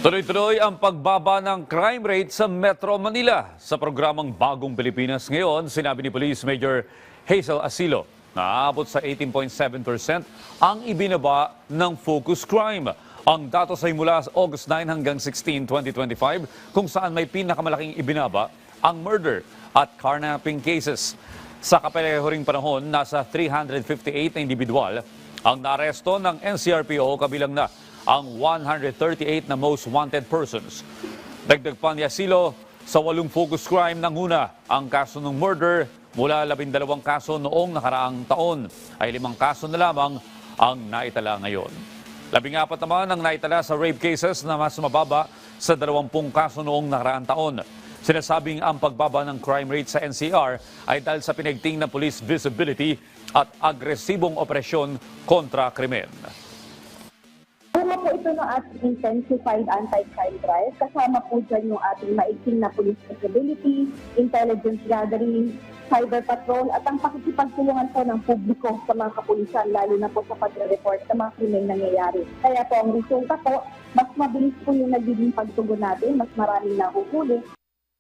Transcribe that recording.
Tuloy-tuloy ang pagbaba ng crime rate sa Metro Manila. Sa programang Bagong Pilipinas ngayon, sinabi ni Police Major Hazel Asilo na aabot sa 18.7% ang ibinaba ng focus crime. Ang datos ay mula August 9 hanggang 16, 2025 kung saan may pinakamalaking ibinaba ang murder at carnapping cases. Sa kapareho ring panahon, nasa 358 na individual ang naaresto ng NCRPO kabilang na ang 138 na most wanted persons. Dagdag pa ni Asilo, sa 8 focus crime nanguna ang kaso ng murder mula 12 kaso noong nakaraang taon ay 5 kaso na lamang ang naitala ngayon. 14 naman ang naitala sa rape cases na mas mababa sa 20 kaso noong nakaraang taon. Sinasabing ang pagbaba ng crime rate sa NCR ay dahil sa pinigting ng police visibility at agresibong operasyon kontra krimen. Una po ito ng ating intensified anti-crime drive. Kasama po dyan yung ating maigting na police visibility, intelligence gathering, cyber patrol, at ang pakikipagtulungan po ng publiko sa mga kapulisan, lalo na po sa pag-report sa mga krimen nangyayari. Kaya po ang resulta po, mas mabilis po yung nagiging pagtugon natin, mas maraming nahuhuli.